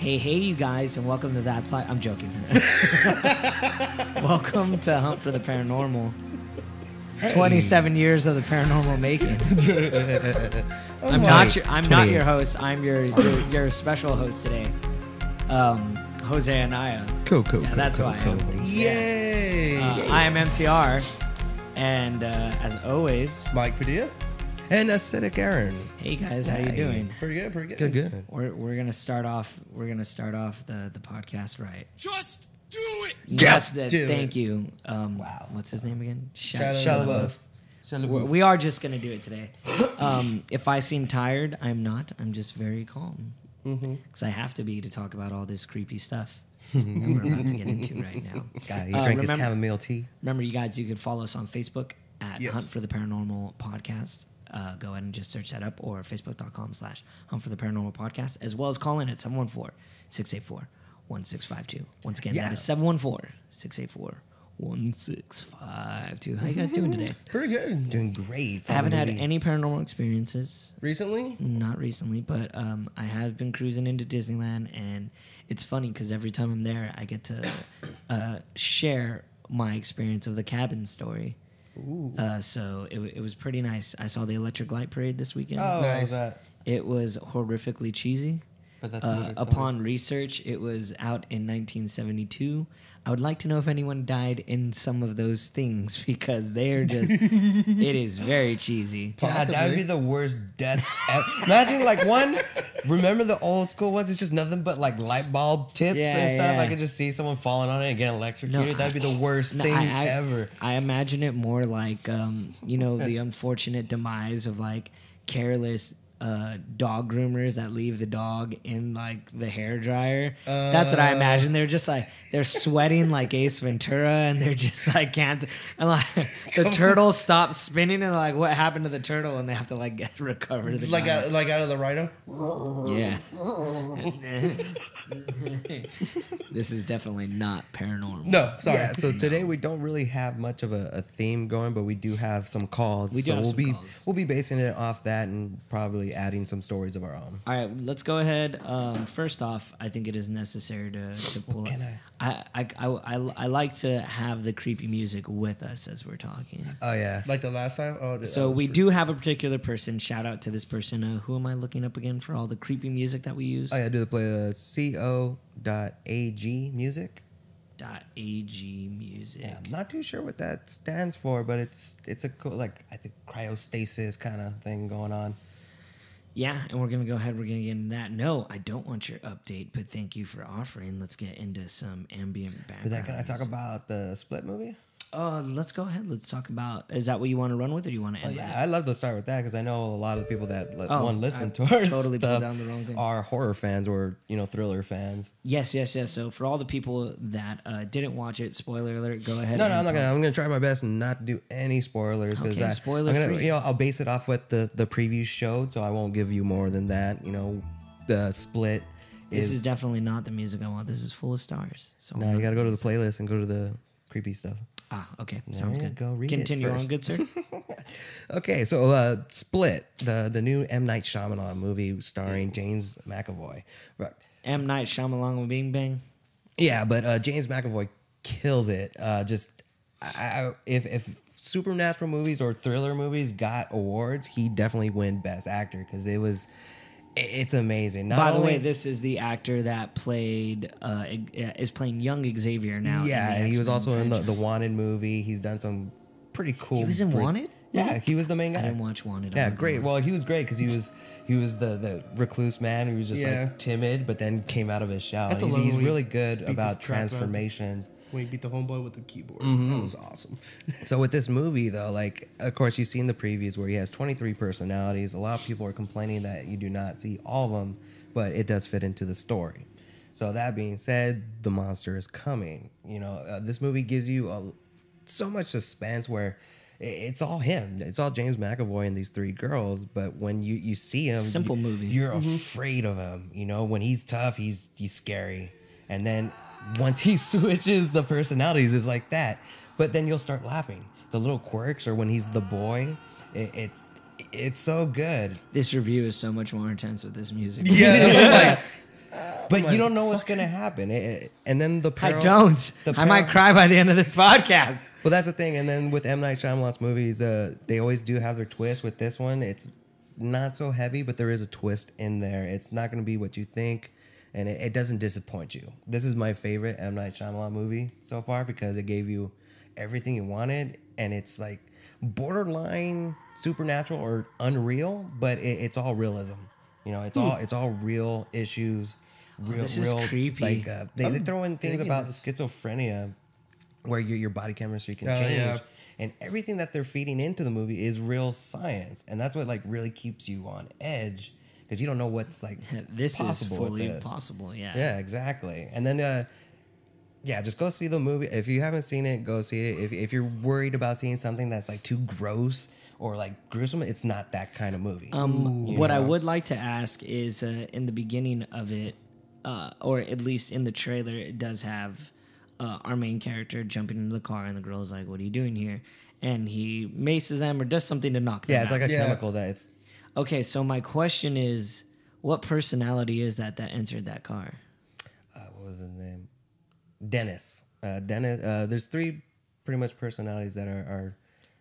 Hey, you guys, and welcome to That Side. I'm joking. Welcome to Hunt for the Paranormal. Hey. 27 years of the paranormal making. I'm not your host. I'm your special host today, Jose Anaya. Cool. That's who I am. Yay! I am MTR, and as always, Mike Padilla. And Acidic Aaron. Hey guys, how you doing? Pretty good. Good. We're gonna start off. We're gonna start off the podcast right. Just do it. Thank you. Wow. What's his name again? Shia LaBeouf. We are just gonna do it today. If I seem tired, I'm not. I'm just very calm because I have to be to talk about all this creepy stuff that we're about to get into right now. Guy, he drank his chamomile tea. Remember, you guys, you can follow us on Facebook at Hunt for the Paranormal Podcast. Go ahead and just search that up, or facebook.com/Hunt for the Paranormal Podcast, as well as call in at 714-684-1652. Once again, that is 714-684-1652. How you guys doing today? Pretty good. Doing great. I haven't had any paranormal experiences. Recently? Not recently, but I have been cruising into Disneyland, and it's funny because every time I'm there, I get to share my experience of the cabin story. So it was pretty nice. I saw the Electric Light Parade this weekend. Oh, nice. It was horrifically cheesy. But that's upon research, it was out in 1972. I would like to know if anyone died in some of those things because they're just, it is very cheesy. God, that would be the worst death ever. Imagine remember the old school ones? It's just nothing but like light bulb tips and stuff. I could just see someone falling on it and getting electrocuted. That'd be the worst thing ever. I imagine it more like, the unfortunate demise of like careless dog groomers that leave the dog in like the hair dryer. That's what I imagine. They're just like, they're sweating like Ace Ventura, and they're just like can't. And like the turtle stops spinning, and like what happened to the turtle, and they have to like recover the like out of the rhino. Yeah. This is definitely not paranormal. No, sorry. Yeah, so today we don't really have much of a theme going, but we do have some calls. We'll be basing it off that and probably adding some stories of our own. All right, let's go ahead. First off, I think it is necessary to pull up. I like to have the creepy music with us as we're talking. Oh yeah, like the last time. So we do have a particular person. Shout out to this person. Who am I looking up again for all the creepy music that we use? Oh yeah, do the play co.ag music. .ag music. Yeah, I'm not too sure what that stands for, but it's a cool, I think cryostasis kind of thing going on. Yeah, and we're going to go ahead. We're going to get into that. No, I don't want your update, but thank you for offering. Let's get into some ambient background. Can I talk about the Split movie? Let's go ahead. Let's talk about, is that what you want to run with, or do you want to end with? I'd love to start with that because I know a lot of the people that listen to our totally stuff down the wrong thing. Are horror fans or thriller fans. Yes. So for all the people that didn't watch it, spoiler alert, go ahead. No, I'm gonna try my best and not do any spoilers because spoiler free. I'll base it off what the previews showed, so I won't give you more than that. The Split. This is definitely not the music I want. This is full of stars. So no, you got to go to the playlist and go to the creepy stuff. Okay. Sounds good. Go read Continue on, good sir. Okay, so Split, the new M. Night Shyamalan movie starring James McAvoy. Right. M. Night Shyamalan Bing Bang. Yeah, but James McAvoy kills it. If supernatural movies or thriller movies got awards, he definitely win Best Actor because it's amazing. By the way, this is the actor that is playing young Xavier now. Yeah, and he was also in the Wanted movie. He's done some pretty cool. He was in Wanted? Yeah, he was the main guy. I didn't watch Wanted. Yeah, great. Well, he was great because he was the recluse man who was just like timid, but then came out of his shell. He's really good about transformations. When he beat the homeboy with the keyboard. That was awesome. So with this movie, though, of course, you've seen the previews where he has 23 personalities. A lot of people are complaining that you do not see all of them, but it does fit into the story. So that being said, the monster is coming. This movie gives you so much suspense where it's all him. It's all James McAvoy and these three girls. But when you see him, simple movie, you're afraid of him. When he's tough, he's scary, and then once he switches the personalities, it's like that. But then you'll start laughing. The little quirks, or when he's the boy, it's so good. This review is so much more intense with this music. Yeah, But you don't know what's gonna happen. And then I don't. I might cry by the end of this podcast. Well, that's the thing. And then with M. Night Shyamalan's movies, they always do have their twist. With this one, it's not so heavy, but there is a twist in there. It's not going to be what you think, and it doesn't disappoint you. This is my favorite M. Night Shyamalan movie so far because it gave you everything you wanted, and it's like borderline supernatural or unreal, but it's all realism. You know, it's all real issues. This is creepy. Like they throw in things about schizophrenia, where your body chemistry can change. Yeah. And everything that they're feeding into the movie is real science, and that's what like really keeps you on edge because you don't know what's like this possible is fully with this. possible. Yeah. Yeah, exactly. And then just go see the movie. If you haven't seen it, go see it. If you're worried about seeing something that's like too gross or like gruesome, it's not that kind of movie. What I would like to ask is in the beginning of it, or at least in the trailer, it does have. Our main character jumping into the car, and the girl's like, "What are you doing here?" And he maces them or does something to knock them out. Yeah, it's like a chemical that it's... Okay, so my question is, what personality is that entered that car? What was his name? Dennis. Dennis. There's three pretty much personalities that are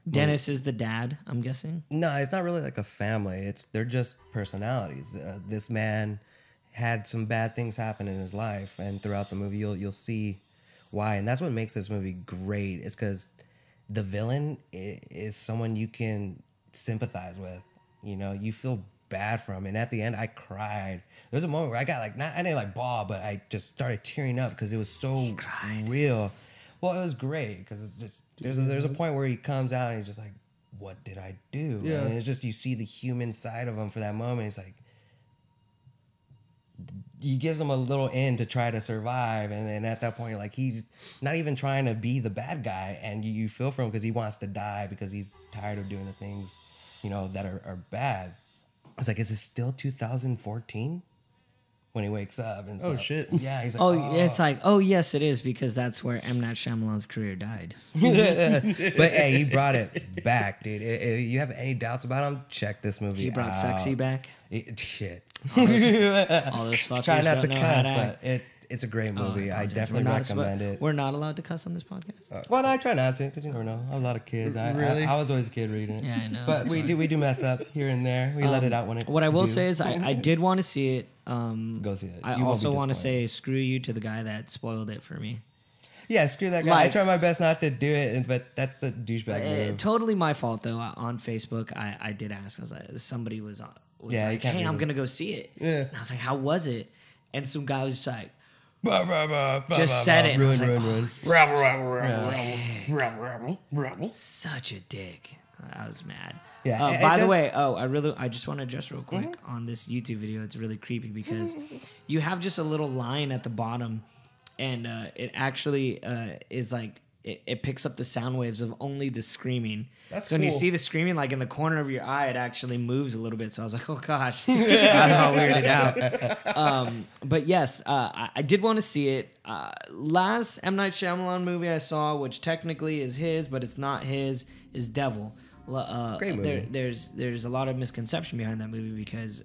Dennis is the dad, I'm guessing? No, it's not really like a family. They're just personalities. This man had some bad things happen in his life, and throughout the movie, you'll see why. And that's what makes this movie great. It's because the villain is someone you can sympathize with. You know, you feel bad for him. And at the end, I cried. There's a moment where I got like, I didn't like bawl, but I just started tearing up because it was so real. Well, it was great because there's a point where he comes out and he's just like, what did I do? Yeah. And it's just, you see the human side of him for that moment. It's like, he gives him a little in to try to survive, and then at that point, like, he's not even trying to be the bad guy, and you feel for him because he wants to die because he's tired of doing the things, you know, that are bad. I was like, is it still 2014 when he wakes up? And stuff? Shit. Yeah, he's like, It's like, yes, it is, because that's where M. Night Shyamalan's career died. But hey, he brought it back, dude. If you have any doubts about him, check this movie. He brought sexy back. Shit. All those fuckers Try not to don't know how cuss, to act. but it's a great movie. I definitely recommend it. We're not allowed to cuss on this podcast. Well, I try not to because you never know. I have a lot of kids. Really? I was always a kid reading it. Yeah, I know. But we do mess up here and there. We let it out when it. What I will say is I did want to see it. Go see it. I also want to say screw you to the guy that spoiled it for me. Yeah, screw that guy. I try my best not to do it, but that's the douchebag move. Totally my fault though. On Facebook, I did ask. I was like, somebody was like, hey, I'm gonna go see it. Yeah. And I was like, how was it? And some guy was just like, said it. Run. Such a dick. I was mad. Yeah. By the way, I just want to address real quick on this YouTube video. It's really creepy because you have just a little line at the bottom, and it actually is like it picks up the sound waves of only the screaming. That's so when you cool. see the screaming, like in the corner of your eye, it actually moves a little bit. So I was like, oh gosh, I was all weirded out. But yes, I did want to see it. Last M. Night Shyamalan movie I saw, which technically is his, but it's not his, is Devil. Great movie. There's a lot of misconception behind that movie because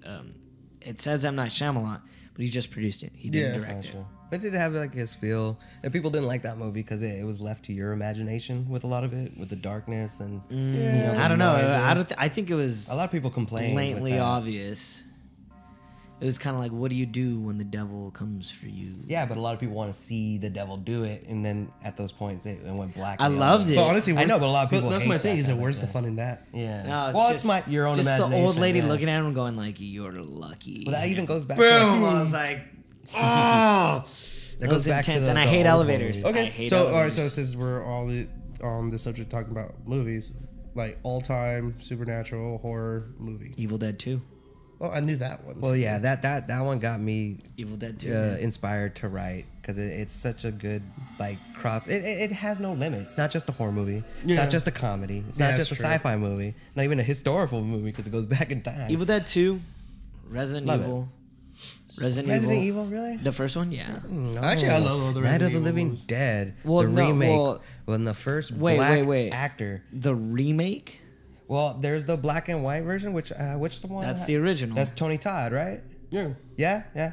it says M. Night Shyamalan, but he just produced it. He didn't direct it. But it did have like his feel, and people didn't like that movie because it was left to your imagination with a lot of it, with the darkness and. I don't know. I think it was a lot of people complained. Blatantly obvious. It was kind of like, what do you do when the devil comes for you? Yeah, but a lot of people want to see the devil do it, and then at those points it went black. I loved it. But honestly, I know, but a lot of people. That's hate my thing. that Is kind it of where's the thing. fun in that? Yeah. No, well, it's your own just imagination. the old lady yeah. looking at him, going like, "You're lucky." Well, that even goes back. Boom! To I was like, oh. That goes back intense, to and I hate elevators. Okay, I hate so elevators. all right, so since we're all on the subject talking about movies, like all-time supernatural horror movie. Evil Dead 2. Oh, I knew that one. Well, yeah, that one got me Evil Dead 2. inspired to write because it's such a good like cross. It has no limit. It's not just a horror movie. Yeah. Not just a comedy. It's not just a sci-fi movie. Not even a historical movie because it goes back in time. Evil Dead 2, Resident Love Evil. Resident Evil, really? The first one, yeah. No. Actually, I love all the Night Resident of the Evil Living movies. Dead. Well, the no, remake. well, when the first wait, black actor. The remake? Well, there's the black and white version, which the one? That's the original. That's Tony Todd, right? Yeah. Yeah.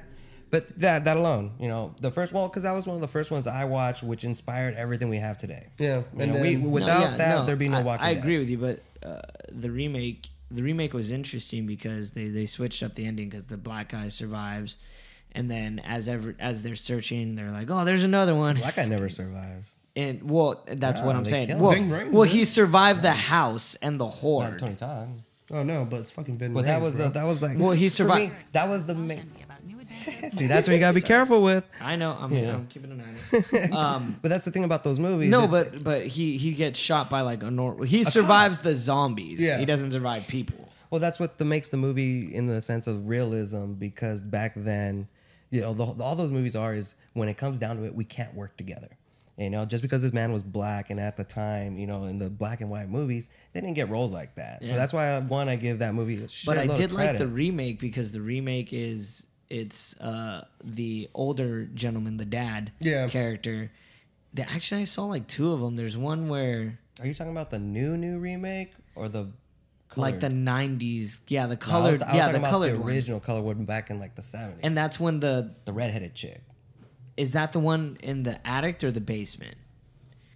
But that alone, you know, because that was one of the first ones I watched, which inspired everything we have today. Yeah, You know, without that, there'd be no Walking Dead. I agree with you, but the remake was interesting because they switched up the ending because the black guy survives, and then as they're searching, they're like, oh, there's another one. Black guy never survives. And that's what I'm they saying. kill him. Well, he survived the house and the Not horde. Tony Todd. Oh no, but it's fucking Vin. But Rames, that was like. Well, he for survived. me, that was the main. See, that's what you gotta be careful with. I know. I'm keeping an eye on it. But that's the thing about those movies. No, but he gets shot by like a normal. He survives the zombies. Yeah. He doesn't survive people. Well, that's what makes the movie in the sense of realism, because back then, you know, all those movies is when it comes down to it, we can't work together. You know, just because this man was black, and at the time, you know, in the black and white movies, they didn't get roles like that. Yeah. So that's why I give that movie a shitload But I did of like credit. the remake because the remake it's the older gentleman, the dad character. Actually, I saw like 2 of them. There's one where Are you talking about the new remake or the colored? like the 90s, yeah, the No, colored, I was talking the about colored the one. original color one back in like the 70s. And that's when the redheaded chick. is that the one in the attic or the basement?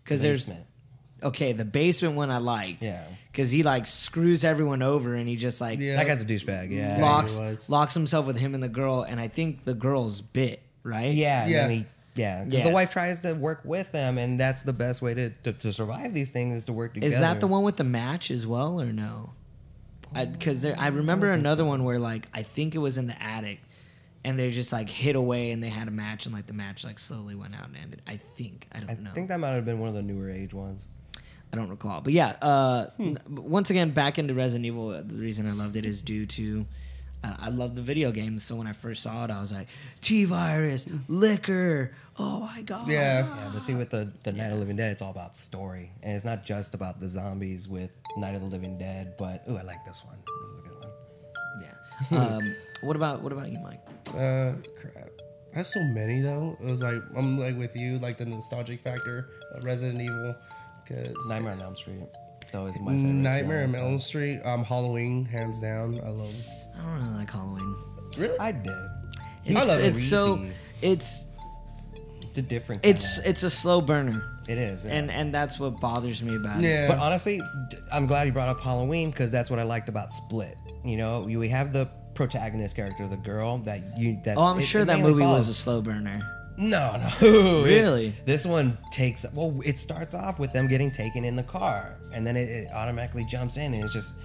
Because there's the basement one I liked. Yeah. Because he like screws everyone over and he just like That guy's a douchebag. Yeah. locks himself with him and the girl, and I think the girl's bit, right? Yeah. Yeah. And then because the wife tries to work with them, and that's the best way to survive these things is to work together. Is that the one with the match as well, or no? Because I remember another one where like I think it was in the attic, and they just like hit away and they had a match, and like the match like slowly went out and ended. I don't know. I think that might have been one of the newer age ones. I don't recall, but yeah. Once again, back into Resident Evil. The reason I loved it is due to I love the video games. So when I first saw it, I was like, T-Virus, liquor. Oh my god. Yeah. Yeah, but see, with the Night of the Living Dead, it's all about story, and it's not just about the zombies with Night of the Living Dead. But I like this one. This is a good one. Yeah. What about you, Mike? Crap. I have so many though. It was like I'm like with you, like the nostalgic factor of Resident Evil. Cause Nightmare on Elm Street. That was my favorite. Nightmare on Elm Street. Halloween, hands down. I love. I don't really like Halloween. Really? I did. It's, I love it's so creepy. it's a different. it's a slow burner. It is, yeah. and that's what bothers me about it. Yeah. But honestly, I'm glad you brought up Halloween because that's what I liked about Split. You know, we have the protagonist character, the girl that. Oh, I'm sure that movie was a slow burner. No. Really? This one takes. Well, it starts off with them getting taken in the car, and then it automatically jumps in, and it's just.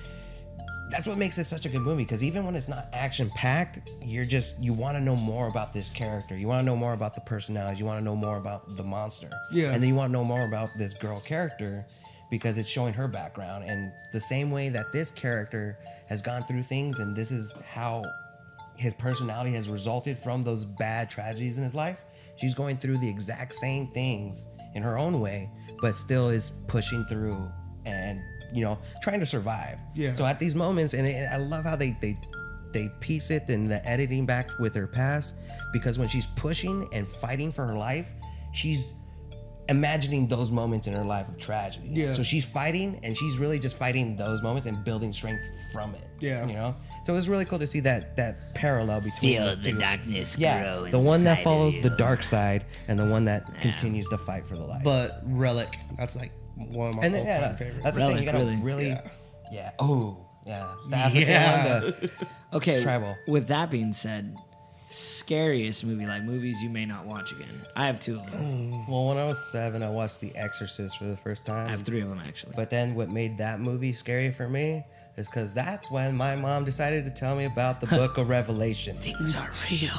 That's what makes it such a good movie, because even when it's not action packed, you want to know more about this character. You want to know more about the personalities. You want to know more about the monster. Yeah. And then you want to know more about this girl character because it's showing her background. And the same way that this character has gone through things, and this is how his personality has resulted from those bad tragedies in his life, she's going through the exact same things in her own way, but still is pushing through and trying to survive. Yeah. So at these moments, and I love how they piece it in the editing back with her past, because when she's pushing and fighting for her life, she's imagining those moments in her life of tragedy. Yeah. So she's fighting, and she's really just fighting those moments and building strength from it. Yeah. So it was really cool to see that parallel between Feel the the two. darkness Yeah, grow the one that inside follows of the you. dark side, and the one that continues to fight for the light. But Relic, that's like one of my all-time favorites. That's the thing. You gotta Relic, really, yeah. Oh, yeah. The African one, the Okay. tribal. With that being said, scariest movie, like movies you may not watch again. I have 2 of them. Well, when I was 7, I watched The Exorcist for the first time. I have 3 of them actually. But then what made that movie scary for me is because that's when my mom decided to tell me about the Book of Revelation. Things are real.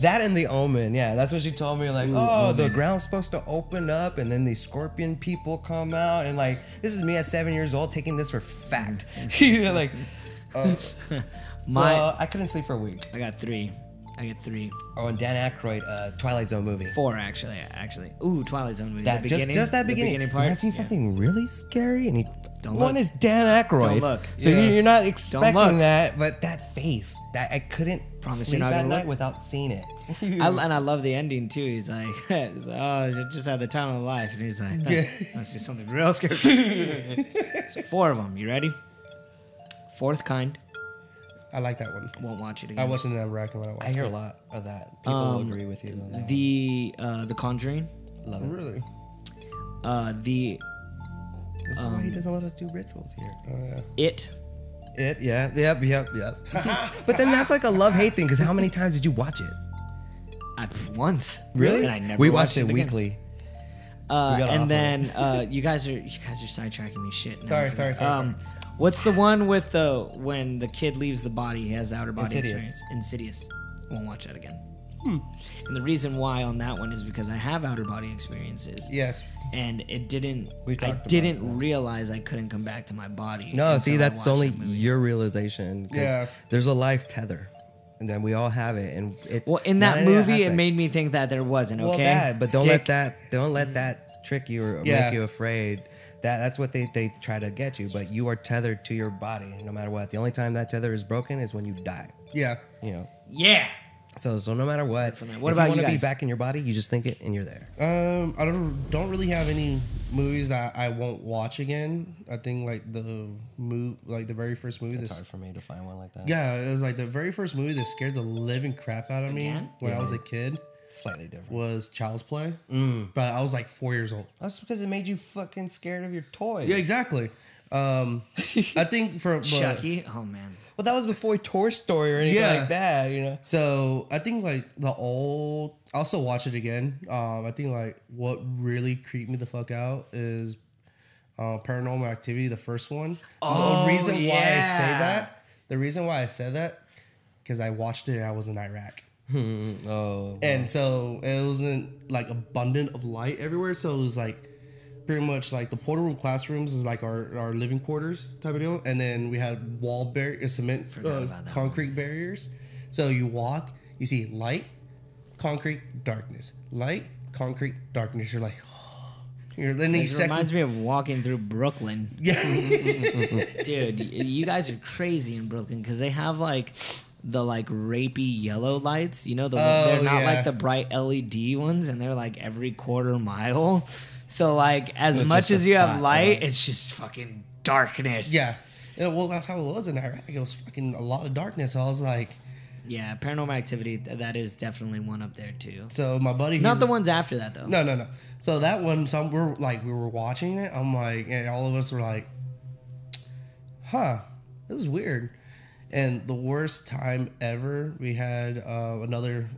That and The Omen, yeah. That's what she told me. Like, the ground's supposed to open up, and then these scorpion people come out, and like, this is me at 7 years old taking this for fact. Like, so I couldn't sleep for a week. I got 3. Oh, and Dan Aykroyd, Twilight Zone movie. 4 actually. Ooh, Twilight Zone movie. That The beginning, just that the beginning. part. When I see something really scary, and Don't one look. is Dan Aykroyd. Don't look. So Yeah. you're not look. expecting that, but that face, that I couldn't Promise sleep you're not at gonna night look? without seeing it. And I love the ending too. He's like, oh, you just had the time of life. And he's like, Yeah. let's see something real scary. So 4 of them. You ready? Fourth Kind. I like that one. Won't watch it I again. wasn't in Iraq when I watched I hear it. a lot of that. People agree with you on that. The Conjuring. Love it. Really? The This is why he doesn't let us do rituals here. Oh yeah. It. Yep. But then that's like a love-hate thing, because how many times did you watch it? Once. Really? And I never we watched it again. weekly. And then you guys are sidetracking me. Shit. now. Sorry. What's the one with when the kid leaves the body? He has outer body Insidious. experience. Insidious. Won't watch that again. And the reason why on that one is because I have outer body experiences. Yes. And it didn't. We I talked about didn't realize I couldn't come back to my body. No, see, until I that's watched only that movie. your realization. 'Cause Yeah. There's a life tether, and then we all have it. And it. Well, in not that any movie, it aspect. made me think that there wasn't. Well, Okay. that, but don't Dick. let that trick you or Yeah. make you afraid. That's what they try to get you. But you are tethered to your body, no matter what. The only time that tether is broken is when you die. Yeah. You know. Yeah. So no matter what, What if about you want you to be guys? back in your body, you just think it and you're there. I don't really have any movies that I won't watch again. I think like the very first movie. It's hard for me to find one like that. Yeah, it was like the very first movie that scared the living crap out of me Again? when I was a kid Slightly different. was Child's Play. But I was like 4 years old. That's because it made you fucking scared of your toys. Yeah, exactly. I think Chucky. Oh man. Well, that was before Toy Story or anything Yeah. like that, you know. So I think like I'll also watch it again. I think like what really creeped me the fuck out is Paranormal Activity, the first one. Oh, The reason why I say yeah. that, because I watched it and I was in Iraq. Oh. And so it wasn't like abundant of light everywhere. So it was like pretty much like the portal room classrooms is like our living quarters type of deal. And then we had cement, Forgot about that concrete barriers. So you walk, you see light, concrete, darkness. Light, concrete, darkness. You're like, It reminds me of walking through Brooklyn. yeah. Dude, you guys are crazy in Brooklyn because they have like the like rapey yellow lights. You know, they're not like the bright LED ones, and they're like every quarter mile. So like as It's much just a as you have spot, light, yeah. it's just fucking darkness. Yeah. Well, that's how it was in Iraq. It was fucking a lot of darkness. I was like, Yeah, Paranormal Activity, that is definitely one up there too. so my buddy. Not he's- the ones after that though. No. So that one, we were watching it. I'm like, and all of us were like, huh, this is weird. And the worst time ever, we had another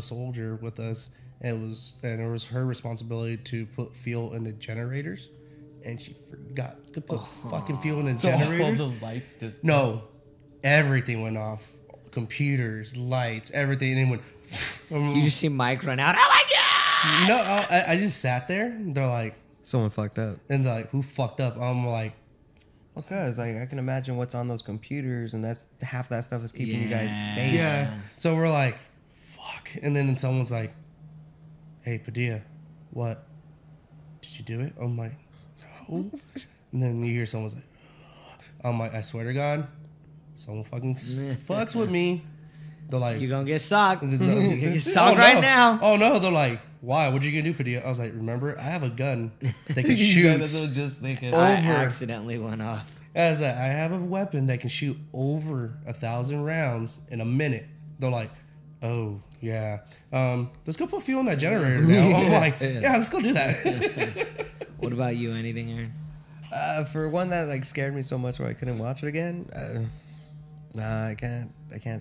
soldier with us. And it was her responsibility to put fuel in the generators, and she forgot to put fucking fuel in the generators. All the lights just... No, everything went off. Computers, lights, everything. And it went. You just see Mike run out. Oh my god! No, I just sat there. They're like, Someone fucked up. and they're like, who fucked up? I'm like, Because like I can imagine what's on those computers, and that's half that stuff is keeping you guys Yeah. safe. yeah. So we're like, fuck. And then someone's like, hey, Padilla, what? Did you do it? I'm like, no. And then you hear someone's like, I'm like, I swear to God, someone fucking fucks with me. They're like, You're gonna get socked. You're no. gonna get socked Oh, right no. now. Oh no, they're like, why? What you gonna do, Padilla? I was like, remember, I have a gun that can You shoot. guys are just thinking. I over. accidentally went off. I was like, I have a weapon that can shoot over 1,000 rounds in a minute. They're like, oh yeah, let's go put fuel in that generator now. I'm like, yeah, let's go do that. What about you? Anything, Aaron? For one that like scared me so much where I couldn't watch it again. Nah, I can't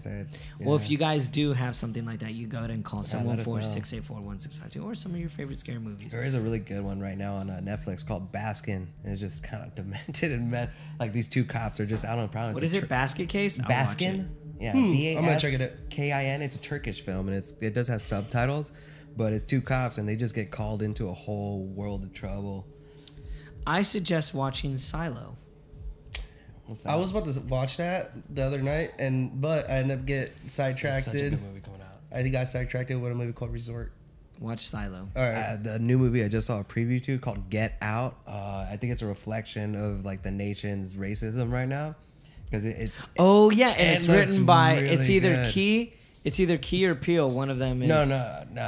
say it. Well, Yeah. if you guys do have something like that, you go ahead and call let us know. 714-684-1652 or some of your favorite scary movies. There is a really good one right now on Netflix called Baskin. And it's just kind of demented and like these two cops are just out on probably. What is it? Basket Case? I'll watch it. Baskin? Yeah, I'm gonna check it out. Baskin. It's a Turkish film, and it does have subtitles, but it's two cops, and they just get called into a whole world of trouble. I suggest watching Silo. What's that? I was about to watch that the other night, but I ended up getting sidetracked. Such a good movie coming out. I got sidetracked with a movie called Resort. Watch Silo. All right. The new movie I just saw a preview to called Get Out. I think it's a reflection of like the nation's racism right now, because Oh yeah, and It it's looks written by really it's either good. Key It's either Key or Peele. One of them is. No,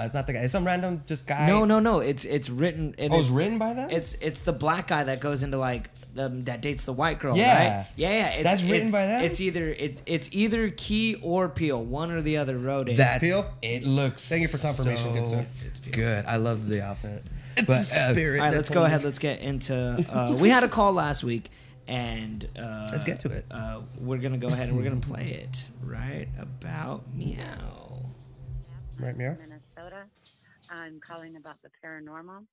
it's not the guy. It's some random just guy. No. It's written. It's written by them. It's the black guy that goes into like that dates the white girl. Yeah. Right? Yeah. That's written by them. It's either Key or Peele. One or the other wrote it. That's Peele? It looks. Thank you for confirmation, good sir. It's Peele. Good. I love the outfit. It's a spirit. All right, let's go ahead. Let's get into. We had a call last week, and let's get to it. We're gonna go ahead and we're gonna play it right about meow. Right, meow. Minnesota. I'm calling about the paranormal.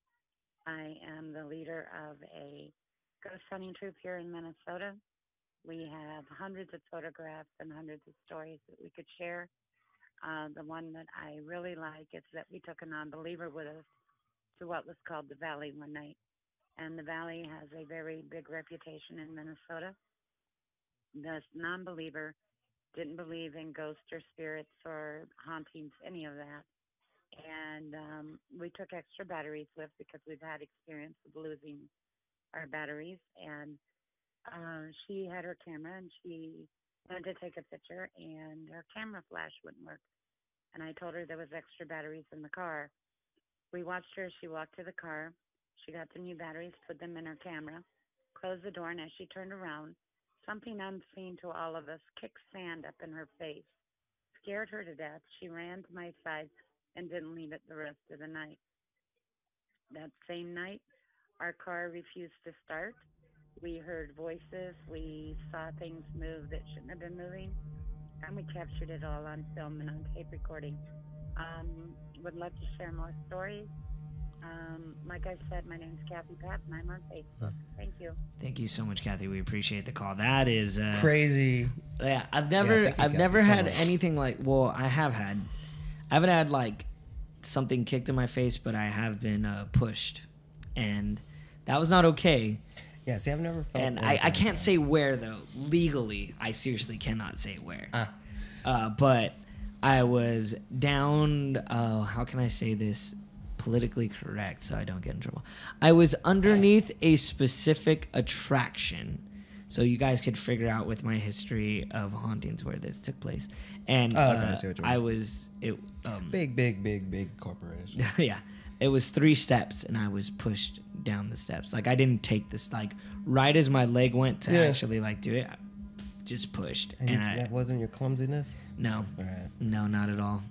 I am the leader of a ghost hunting troop here in Minnesota. We have hundreds of photographs and hundreds of stories that we could share. The one that I really like is that we took a non-believer with us to what was called the Valley one night. And the Valley has a very big reputation in Minnesota. The non-believer didn't believe in ghosts or spirits or hauntings, any of that. And we took extra batteries with because we've had experience with losing our batteries. And she had her camera and she wanted to take a picture and her camera flash wouldn't work. And I told her there was extra batteries in the car. We watched her. She walked to the car. She got the new batteries, put them in her camera, closed the door, and as she turned around, something unseen to all of us kicked sand up in her face, scared her to death. She ran to my side and didn't leave it the rest of the night. That same night, our car refused to start. We heard voices. We saw things move that shouldn't have been moving, and we captured it all on film and on tape recording. Would love to share more stories. Like I said, my name's Kathy Pat, and I'm on Facebook. Thank you. Thank you so much, Kathy. We appreciate the call. That is Crazy. Yeah, I've never had much. anything like. Well, I haven't had like something kicked in my face, but I have been pushed, and that was not okay. Yeah, see, I've never felt. And I can't say where though. Legally, I seriously cannot say where. But I was down. How can I say this politically correct so I don't get in trouble? I was underneath a specific attraction, so you guys could figure out with my history of hauntings where this took place. And I see what you mean. I was big corporation. yeah, it was 3 steps, and I was pushed down the steps. Like I didn't take this. Like right as my leg went to actually like do it, I just pushed. And that wasn't your clumsiness? No, Right. no, not at all.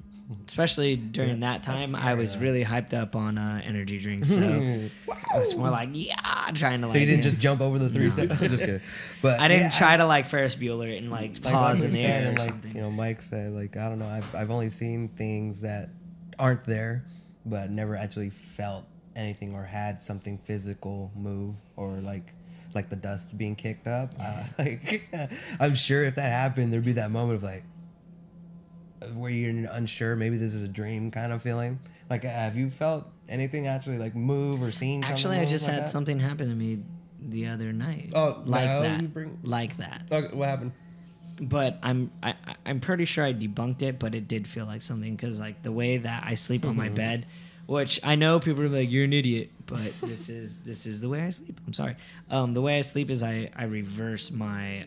Especially during that time, scary, I was really hyped up on energy drinks. So I was more like, trying to like. So you didn't just jump over the 3 steps? I'm just kidding. But I didn't try to like Ferris Bueller and like pause in the air or like, something. You know, Mike said, like, I don't know, I've only seen things that aren't there, but never actually felt anything or had something physical move or like the dust being kicked up. I'm sure if that happened, there'd be that moment of like, where you're unsure, maybe this is a dream kind of feeling. Like, have you felt anything actually like move or seen something? Actually, I just like had that? something happen to me the other night. Oh, like now that, you bring- like that. Okay, what happened? But I'm pretty sure I debunked it, but it did feel like something because like the way that I sleep on my bed, which I know people are like, you're an idiot, but this is the way I sleep. I'm sorry. The way I sleep is I reverse my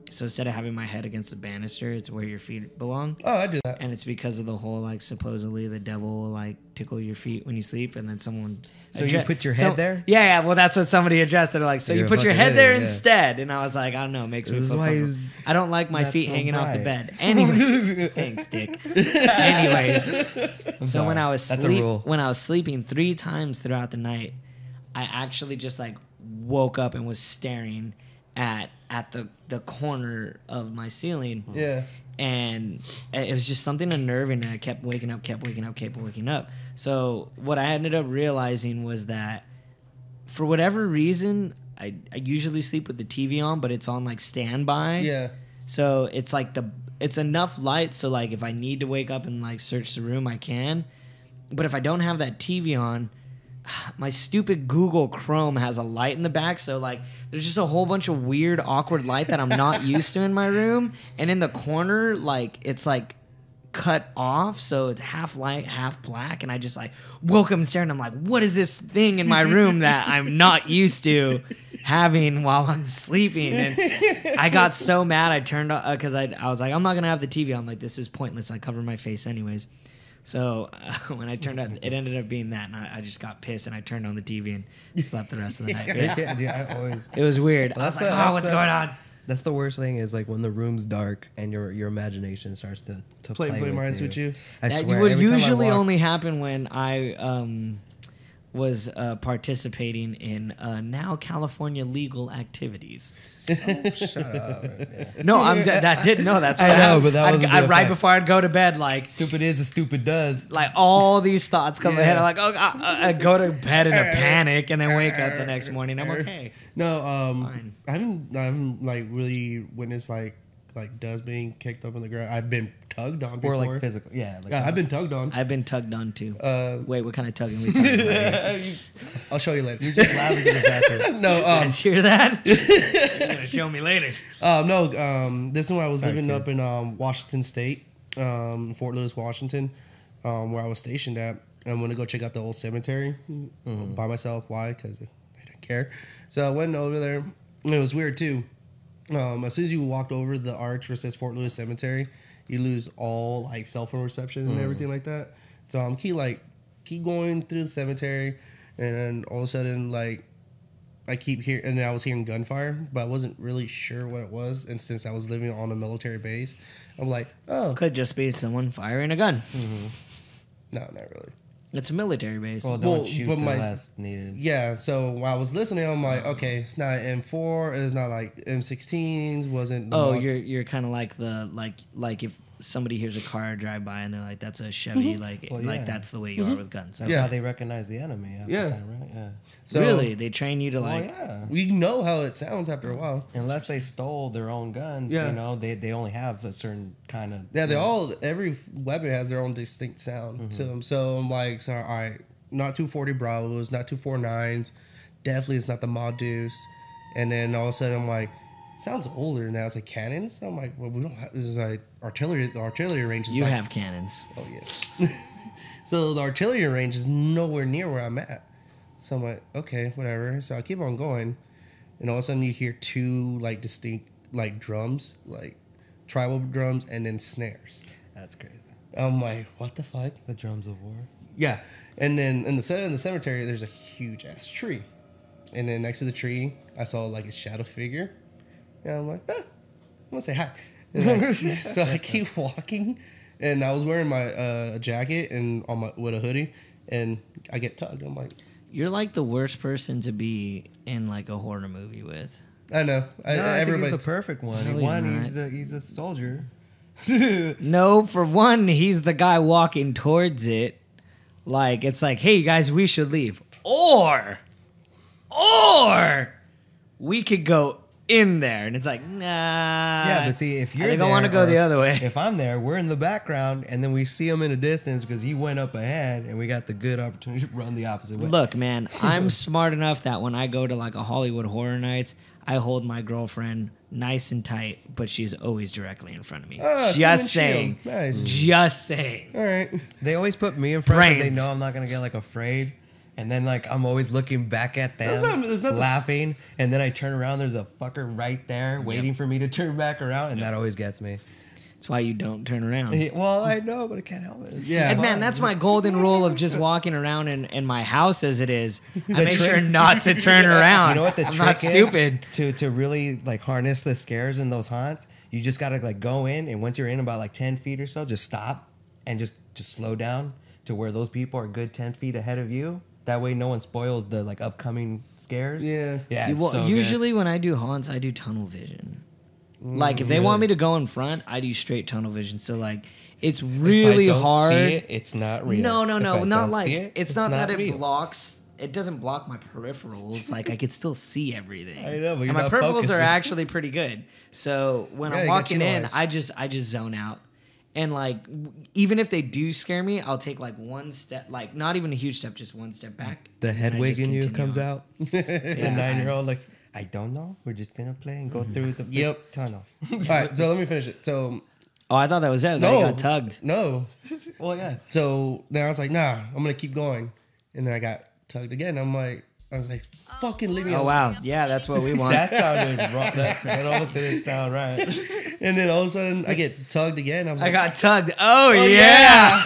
so instead of having my head against the banister, it's where your feet belong. Oh, I do that. And it's because of the whole like supposedly the devil will like tickle your feet when you sleep, and then someone. So you put your head there? Yeah. Well, that's what somebody addressed. They're like, so You're you a put your fucking head there idiot, yeah. instead, and I was like, I don't know, it makes me This is feel why comfortable. he's I don't like my not feet so hanging off the bright. bed. Anyways, thanks, Dick. Anyways, so when I was That's a rule. when I was sleeping 3 times throughout the night, I actually just like woke up and was staring at the corner of my ceiling. Yeah. And it was just something unnerving, and I kept waking up. So what I ended up realizing was that for whatever reason, I usually sleep with the TV on, but it's on like standby. Yeah. So it's like it's enough light so like if I need to wake up and like search the room, I can. But if I don't have that TV on, my stupid Google Chrome has a light in the back, so like there's just a whole bunch of weird, awkward light that I'm not used to in my room. And in the corner, like it's like cut off, so it's half light, half black. And I just like woke up and stared, and I'm like, what is this thing in my room that I'm not used to having while I'm sleeping. And I got so mad. I turned on because I was like, I'm not gonna have the TV on. Like, this is pointless. I cover my face anyways. So when I turned on, it ended up being that, and I just got pissed, and I turned on the TV and slept the rest of the night. Yeah, I always. It was weird. I was like, oh, what's going on? That's the worst thing is like when the room's dark and your imagination starts to play minds with you. I That swear, would every time I usually walk- only happen when I was participating in now California legal activities. Shut up. Right there. No, that did no. That's what I know, but that wasn't the right effect. before I'd go to bed, like Stupid is as stupid does. like all these thoughts come Yeah. ahead. I'm like, oh, I go to bed in a panic and then wake up the next morning. I'm okay. No, Fine. I haven't like really witnessed like dust being kicked up in the ground. I've been tugged on before. Or like physical. Yeah. Like Yeah, I've been tugged on. I've been tugged on too. Wait, what kind of tugging we talking about here? I'll show you later. You're just laughing because of that. No, Guys, hear that? You're gonna show me later. this is when I was living kids. up in Washington State, Fort Lewis, Washington, where I was stationed at. I'm gonna go check out the old cemetery by myself. Why? Because I didn't care. So I went over there. And it was weird too. As soon as you walked over the arch where it says Fort Lewis Cemetery, you lose all like cell phone reception and everything like that. So I'm keep going through the cemetery, and then all of a sudden like I keep hearing, and I was hearing gunfire, but I wasn't really sure what it was. And since I was living on a military base, I'm like, oh, Could just be someone firing a gun. no, not really. It's a military base. Well, Well, don't shoot but unless needed. Yeah, so while I was listening, I'm like, okay, it's not M4, it's not like M16s, wasn't. The Oh, mod- you're kind of like the like if somebody hears a car drive by and they're like, "That's a Chevy," like Well, like yeah. that's the way you are with guns. That's Yeah. how they recognize the enemy. Half Yeah. The time, right? Yeah. So, Really, they train you to Oh like. yeah. you know how it sounds after a while. Unless they stole their own guns, Yeah. you know, they only have a certain kind of. Yeah, every weapon has their own distinct sound to them. So I'm like, so, all right, not 240 Bravos, not 249s, definitely it's not the Mod Deuce. And then all of a sudden I'm like, sounds older now. It's like cannons. So I'm like, well, we don't have, this is like artillery. The artillery range is You like, have cannons. oh yes. So the artillery range is nowhere near where I'm at. So I'm like, okay, whatever. So I keep on going, and all of a sudden you hear two like distinct like drums, like tribal drums, and then snares. That's crazy. I'm like, what the fuck? The drums of war. Yeah, and then in the cemetery, there's a huge ass tree, and then next to the tree, I saw like a shadow figure, and I'm like, I'm gonna say hi. And so I keep walking, and I was wearing my jacket and on my with a hoodie, and I get tugged. I'm like, You're like the worst person to be in like a horror movie with. I know, I think everybody. he's the perfect one. No, he's One, not. he's a soldier. No, for one, he's the guy walking towards it. Like it's like, hey, you guys, we should leave, or we could go in there, and it's like, nah. Yeah, but see, if you're I think there, I want to go or the other way. If I'm there, we're in the background, and then we see him in the distance because he went up ahead, and we got the good opportunity to run the opposite way. Look, man, I'm smart enough that when I go to like a Hollywood Horror Nights, I hold my girlfriend nice and tight, but she's always directly in front of me. Ah, Just human saying. shield. Nice. Just saying. All right. They always put me in front because they Brains. know I'm not gonna get like afraid, and then like I'm always looking back at them, That's not the- laughing, and then I turn around. There's a fucker right there waiting for me to turn back around, and that always gets me. That's why you don't turn around. Well, I know, but I can't help it. It's Yeah. too And man, fun. that's my golden rule of just walking around in my house as it is. I make trick- sure not to turn around. You know what the I'm trick not is? stupid. To really like harness the scares in those haunts, you just gotta like go in, and once you're in about like 10 feet or so, just stop and just slow down to where those people are a good 10 feet ahead of you. That way, no one spoils the like upcoming scares. Yeah. yeah. It's Well, so good. usually when I do haunts, I do tunnel vision. Like if they want me to go in front, I do straight tunnel vision. So like it's really if I don't hard. See it, it's not real. No, If I not don't like see it, it's not that it real. blocks. It doesn't block my peripherals. Like I could still see everything. I know, but you're and my not peripherals focusing. are actually pretty good. So when Yeah, I'm you got walking chino in, eyes. I just zone out. And like even if they do scare me, I'll take like one step, like not even a huge step, just one step back. The and head I wig just in you continue comes on. out. The 9-year-old like, I don't know. We're just gonna play and go through the big Yep. tunnel. All right. So let me finish it. So Oh, I thought that was it. no, I got tugged. No. Well, yeah. So then I was like, nah, I'm gonna keep going, and then I got tugged again. I'm like, I was like, fucking leave me Oh alone. wow, yeah, that's what we want. That sounded wrong. That almost didn't sound right. And then all of a sudden, I get tugged again. I was I like, got tugged. Oh yeah.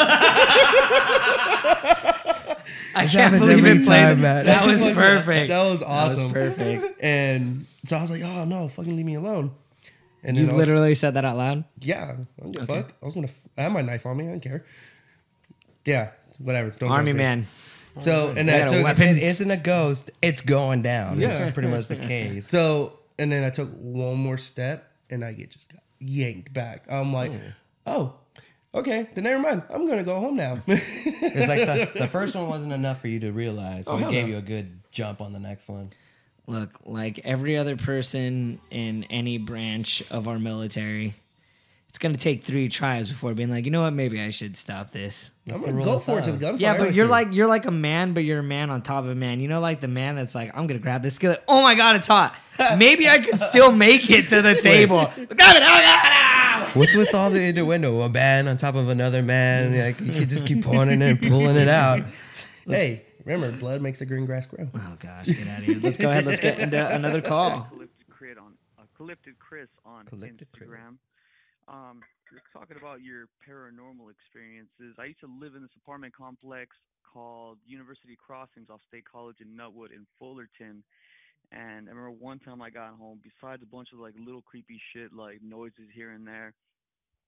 I This can't happens believe every it played. time, Matt. That was perfect. that was awesome. That was perfect. And so I was like, oh no, fucking leave me alone. And You then I was- literally said that out loud? yeah, I don't give a fuck. I was gonna, I had my knife on me. I didn't care. Yeah, whatever. Don't Army judge me. man. So and They then I got a took weapon. If it isn't a ghost, it's going down. Yeah. That's pretty much the case. So and then I took one more step and I just got yanked back. I'm like, oh, okay, then never mind. I'm gonna go home now. It's like the first one wasn't enough for you to realize, so Oh, it hell gave no. you a good jump on the next one. Look, like every other person in any branch of our military, it's gonna take 3 tries before being like, you know what, maybe I should stop this. I'm the gonna rule go of for it to the thumb. gunfire. Yeah, but you're like a man, but you're a man on top of a man. You know, like the man that's like, I'm gonna grab this skillet. Oh my god, it's hot. Maybe I can still make it to the table. Grab it. Oh god. What's with all the innuendo? A man on top of another man. Like, you can just keep pulling it and pulling it out. Hey, remember, blood makes the green grass grow. Oh gosh, get out of here. Let's go ahead. Let's get into another call. Calyptic Chris on Calyptic Chris. Instagram. You're talking about your paranormal experiences. I used to live in this apartment complex called University Crossings off State College in Nutwood in Fullerton. And I remember one time I got home, besides a bunch of like little creepy shit like noises here and there,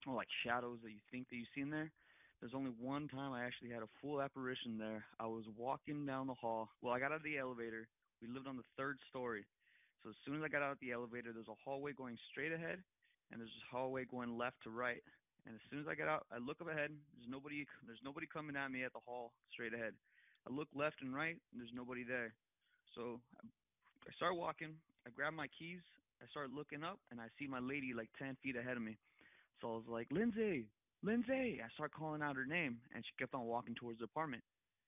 or like shadows that you think that you see in there. There's only one time I actually had a full apparition there. I was walking down the hall. Well, I got out of the elevator. We lived on the 3rd story. So as soon as I got out of the elevator, there's a hallway going straight ahead, and there's a hallway going left to right. And as soon as I get out, I look up ahead. There's nobody coming at me at the hall straight ahead. I look left and right, and there's nobody there. So I start walking. I grab my keys. I start looking up, and I see my lady like 10 feet ahead of me. So I was like, Lindsay, Lindsay. I start calling out her name, and she kept on walking towards the apartment.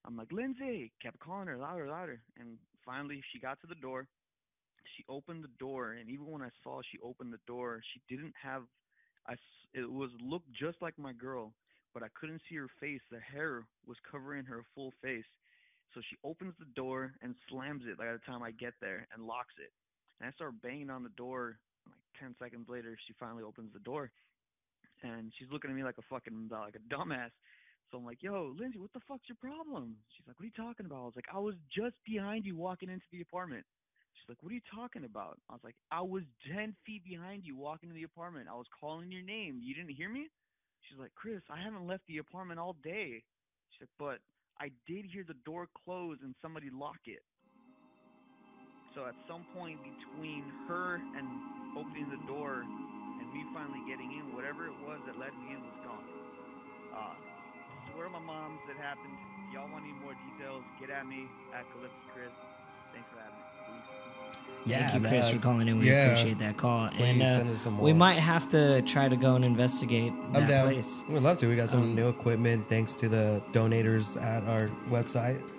I'm like, Lindsay. Kept calling her louder, louder. And finally, she got to the door. She opened the door, and even when I saw she opened the door, she didn't have. It was looked just like my girl, but I couldn't see her face. The hair was covering her full face. So she opens the door and slams it by the time I get there and locks it. And I start banging on the door. Like 10 seconds later, she finally opens the door, and she's looking at me like a dumbass. So I'm like, yo, Lindsay, what the fuck's your problem? She's like, what are you talking about? I was like, I was just behind you walking into the apartment. She's like, what are you talking about? I was like, I was 10 feet behind you walking to the apartment. I was calling your name. You didn't hear me? She's like, Chris, I haven't left the apartment all day. She's like, but I did hear the door close and somebody lock it. So at some point between her and opening the door and me finally getting in, whatever it was that led me in was gone. Swear to my mom that happened. Y'all want any more details? Get at me at Calyptic Chris. Thanks for having me. Yeah, Thank you, Chris, for calling in. We Yeah. appreciate that call. Please send us some we more. might have to try to go and investigate that down. place. We'd love to. We got some new equipment thanks to the donators at our website.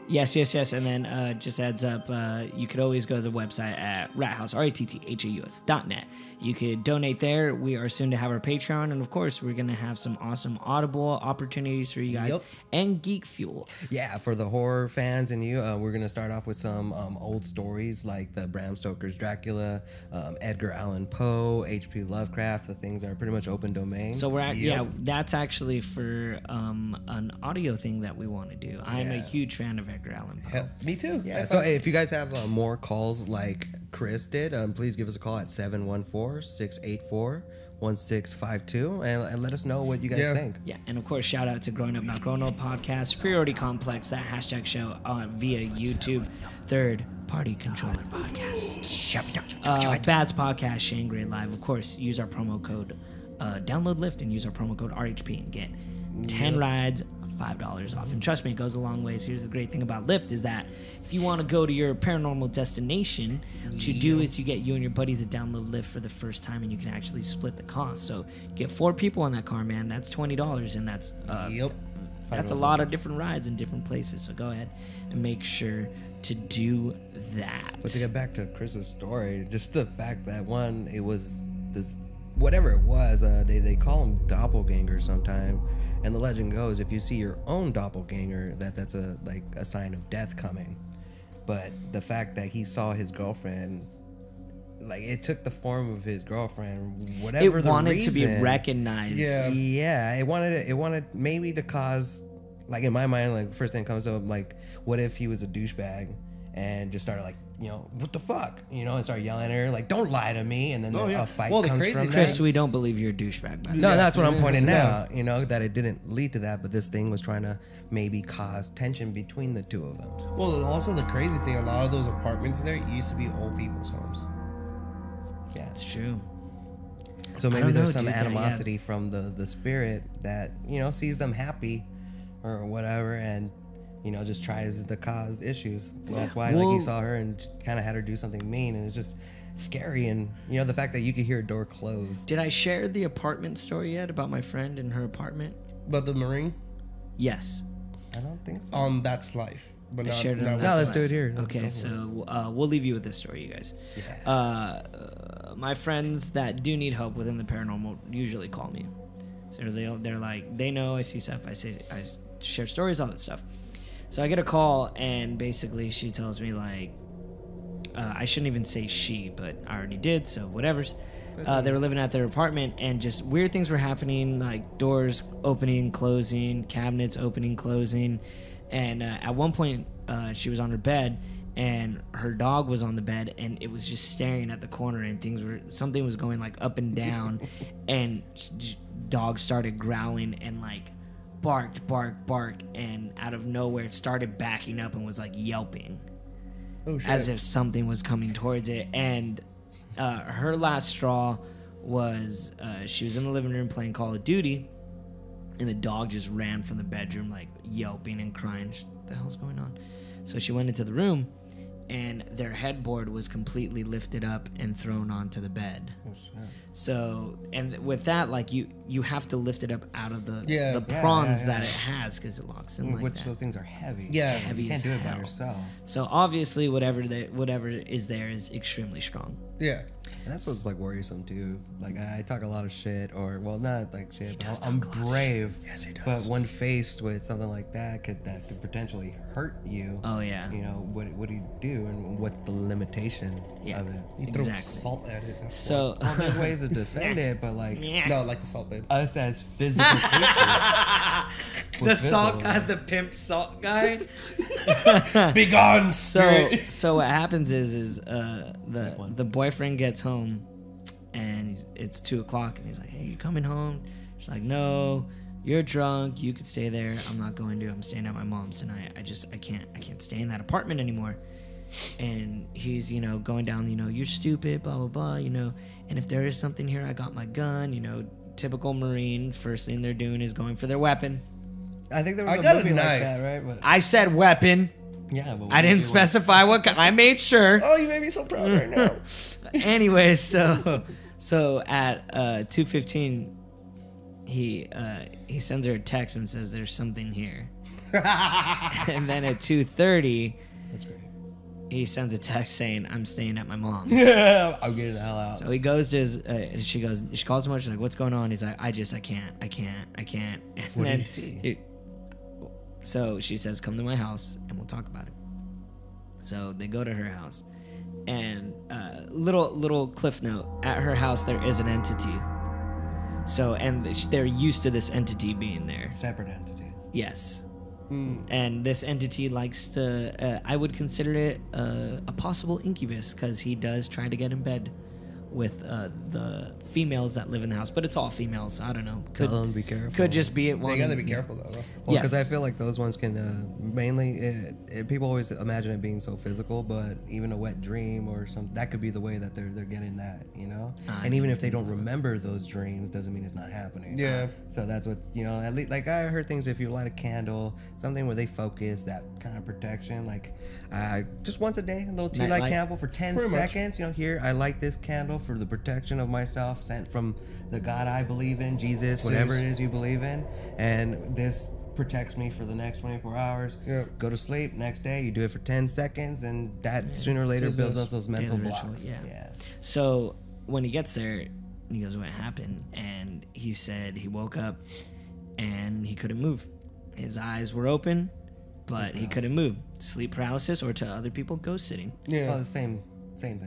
Yes. And then just adds up, you could always go to the website at rathaus.net. You could donate there. We are soon to have our Patreon. And, of course, we're going to have some awesome Audible opportunities for you guys. Yep. And Geek Fuel. Yeah, for the horror fans and you, we're going to start off with some old stories like the Bram Stoker's Dracula, Edgar Allan Poe, H.P. Lovecraft. The things are pretty much open domain. So we're that's actually for an audio thing that we want to do. I'm a huge fan of Edgar Allan Poe. Me too. Yeah, so if you guys have more calls like Chris did, please give us a call at 714-684-1652 and let us know what you guys think. Yeah, and of course, shout out to Growing Up Not Grown Old podcast, Superiority Complex, that hashtag show via YouTube, Third Party Controller podcast, Bad's podcast, Shangri Live. Of course, use our promo code, download Lyft and use our promo code RHP and get 10 rides, $5 off. And trust me, it goes a long ways. Here's the great thing about Lyft is that if you want to go to your paranormal destination, what you do is you get you and your buddy to download Lyft for the first time, and you can actually split the cost. So get 4 people on that car, man. That's $20, and that's that's a lot of different rides in different places. So go ahead and make sure to do that. But to get back to Chris's story, just the fact that it was this, whatever it was, they call them doppelgangers sometime. And the legend goes, if you see your own doppelganger, that's a sign of death coming. But the fact that he saw his girlfriend, like it took the form of his girlfriend, whatever It the wanted reason, to be recognized. Yeah, it wanted maybe to cause, like in my mind, like first thing comes up, like what if he was a douchebag and just started like, what the fuck, and started yelling at her like, don't lie to me, and then a fight comes from Chris, that. we don't believe you're a douchebag. Man. No, that's what I'm pointing out. That it didn't lead to that, but this thing was trying to maybe cause tension between the two of them. Well, also the crazy thing, a lot of those apartments there used to be old people's homes. Yeah, It's true. so maybe there's some dude, animosity from the spirit that sees them happy or whatever, and just tries to cause issues. And that's why like you saw her and kind of had her do something mean, and it's just scary. And the fact that you could hear a door close. Did I share the apartment story yet about my friend and her apartment? But the Marine, Yes. I don't think so. That's life. But I not, shared it not on with No, let's That's do it Life. here. Okay, so we'll leave you with this story, you guys. Yeah. My friends that do need help within the paranormal usually call me. So they're like, they know I see stuff. I share stories, all that stuff. So I get a call, and basically she tells me like, I shouldn't even say she, but I already did, so whatever's. They were living at their apartment, and just weird things were happening, like doors opening, closing, cabinets opening, closing. And at one point, she was on her bed, and her dog was on the bed, and it was just staring at the corner, and something was going like up and down, and dog started growling and like barked, and out of nowhere it started backing up and was like yelping, as if something was coming towards it. And her last straw was she was in the living room playing Call of Duty, and the dog just ran from the bedroom like yelping and crying. What the hell's going on? So she went into the room, and their headboard was completely lifted up and thrown onto the bed. Oh, shit. So, and with that, like you have to lift it up out of the prongs that it has, because it locks in like Which that. those things are heavy. Yeah, Heavy you can't as do it hell. by yourself. So obviously, whatever is there is extremely strong. Yeah. And that's what's like worrisome too. Like I talk a lot of shit, or well, not like shit. But does I'm talk a lot of brave. Yes, he does. But when faced with something like that could potentially hurt you. Oh yeah. What do you do, and what's the limitation Yeah. of it? You throw Exactly. salt at it. That's So Well, there's ways to defend it, but like no, like the salt, babe. us as physical creatures, the salt guy, the pimp salt guy. Be gone, So spirit. so what happens is the boyfriend gets home, and it's 2:00, and he's like, "Hey, you coming home?" She's like, "No, you're drunk. You could stay there. I'm not going to. I'm staying at my mom's tonight. I can't stay in that apartment anymore." And he's going down, you're stupid, blah blah blah, and if there is something here, I got my gun. Typical Marine. First thing they're doing is going for their weapon. I think there was I a got a movie like knife. that, right? But I said weapon. yeah, but I didn't specify what kind. I made sure. Oh, you made me so proud right now. Anyways, so at 2:15, he sends her a text and says there's something here. And then at 2:30, That's great. he sends a text saying I'm staying at my mom's. Yeah, I'm getting the hell out. So he goes to his. She calls him up. She's like, "What's going on?" He's like, "I can't." And What then did he see? So she says, "Come to my house and we'll talk about it." So they go to her house, and little cliff note: at her house there is an entity. So and they're used to this entity being there. Separate entities. Yes. And this entity likes to, I would consider it a possible incubus, because he does try to get in bed with the females that live in the house. But it's all females. I don't know. Tell them to be careful. Could just be it one. You gotta be careful though. Well, because Yes. I feel like those ones can mainly. People always imagine it being so physical, but even a wet dream or something, that could be the way that they're getting that, And even if they don't remember those dreams, doesn't mean it's not happening. Yeah. So that's what At least, like I heard things. If you light a candle, something where they focus that kind of protection, like just once a day, a little tea light Nightlight. candle for 10 Pretty much. seconds. Here I light this candle for the protection of myself, sent from the God I believe in, Jesus, whatever it is you believe in, and this protects me for the next 24 hours. Yeah. Go to sleep. Next day, you do it for 10 seconds, and that sooner or later Just builds this up those mental daily ritual, blocks. yeah. So when he gets there, he goes, "What happened?" And he said he woke up and he couldn't move. His eyes were open, but he couldn't move. Sleep paralysis, or to other people, ghost sitting. Yeah. Oh, the same thing.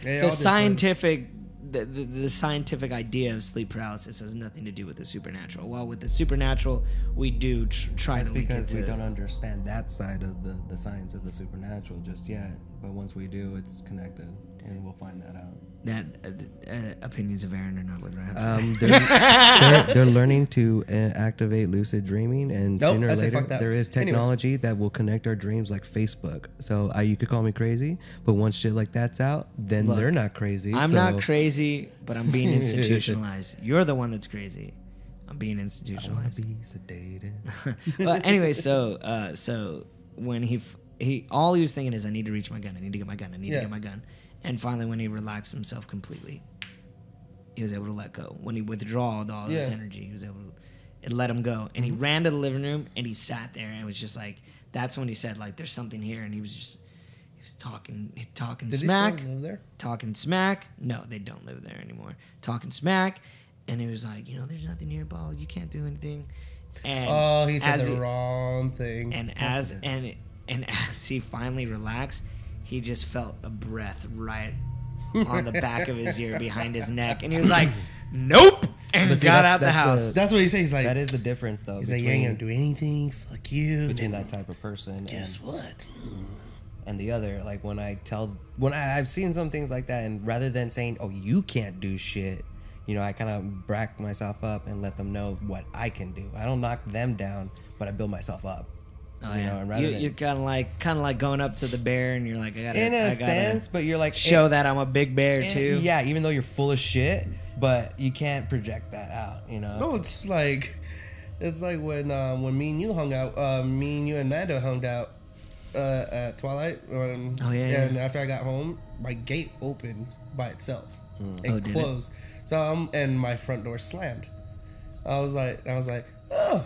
The scientific. The scientific idea of sleep paralysis has nothing to do with the supernatural. Well, with the supernatural, we do try That's to link because it we to don't understand that side of the science of the supernatural just yet. But once we do, it's connected, and we'll find that out. that opinions of Aaron are not with Ryan. They're learning to activate lucid dreaming, and Nope, sooner or I say later fuck that. there is technology that will connect our dreams like Facebook. So you could call me crazy, but once shit like that's out, then Look, they're not crazy. I'm so. not crazy, but I'm being institutionalized. You're the one that's crazy. I'm being I wanna institutionalized. be sedated. But anyway, so when he all he was thinking is, I need to reach my gun. I need to get my gun. I need to get my gun. And finally, when he relaxed himself completely, he was able to let go. When he withdrawed all his energy, he was able to, it let him go. And he ran to the living room and he sat there and was just like, that's when he said, like, there's something here. And he was talking Did smack. he still live there? Talking smack. No, they don't live there anymore. Talking smack. And he was like, there's nothing here, Paul. You can't do anything. And He said as the wrong thing. And as he finally relaxed, he just felt a breath right on the back of his ear behind his neck, and he was like, "Nope," and But see, got that's- out the that's house. That's what he says. He's like, That is the difference, though. he's like, you ain't gonna do anything. Fuck you. between that type of person. Guess what? And the other, like when I've seen some things like that, and rather than saying, "Oh, you can't do shit," I kind of back myself up and let them know what I can do. I don't knock them down, but I build myself up. Oh, And rather than, you're kind of like going up to the bear, and you're like, I gotta, in a I gotta sense, but you're like show that I'm a big bear too. Yeah, even though you're full of shit, but you can't project that out. No, it's like when me and you hung out. Me and you and Nando hung out at Twilight. And after I got home, my gate opened by itself and did it? closed. So and my front door slammed. I was like, oh,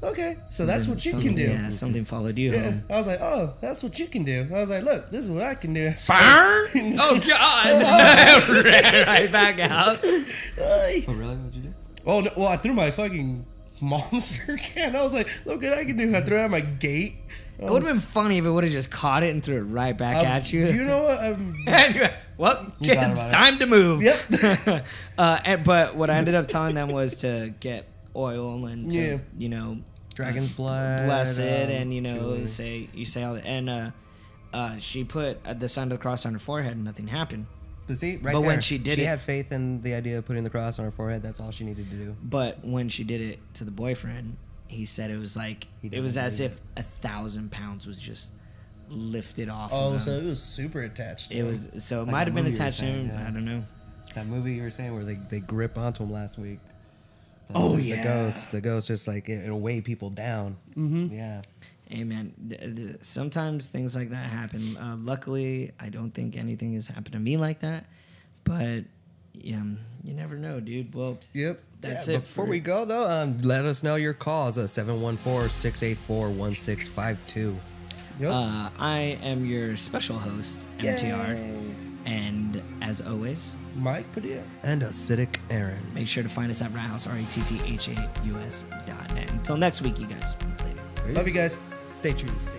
okay. So that's what you can do. Yeah, something followed you. Yeah. Home. I was like, oh, that's what you can do. I was like, look, this is what I can do. Oh God! Ran right back out. Oh, really? What'd you do? Oh, no, well, I threw my fucking monster can. I was like, look what I can do. I threw it at my gate. It would have been funny if it would have just caught it and threw it right back at you. You know what? Well, You thought it's about it. time to move. Yep. But what I ended up telling them was to get oil and to, Dragon's blood. bless it, and Julie. say all that. And she put the sign of the cross on her forehead, and nothing happened. But see, right But there, when she did it- had faith in the idea of putting the cross on her forehead. That's all she needed to do. But when she did it to the boyfriend, he said it was like it was as if 1,000 pounds was just lifted off. Oh, of him. so it was super attached. To It him. was so it Like might the have been movie you were attached to him. saying, yeah. I don't know. That movie you were saying where they grip onto him last week. Oh, The yeah. The ghost just like it'll weigh people down. Mm-hmm. Yeah. Hey man, sometimes things like that happen. Luckily, I don't think anything has happened to me like that. But you never know, dude. Well, Yep. that's Yeah, it. Before we go though, let us know your calls at 714-684-1652. Yep. I am your special host, MTR, and as always, Mike Padilla. And acidic Aaron. make sure to find us at rathouse, RATTHAUS.net. Until next week, you guys. Later. Love you guys. Stay true. Stay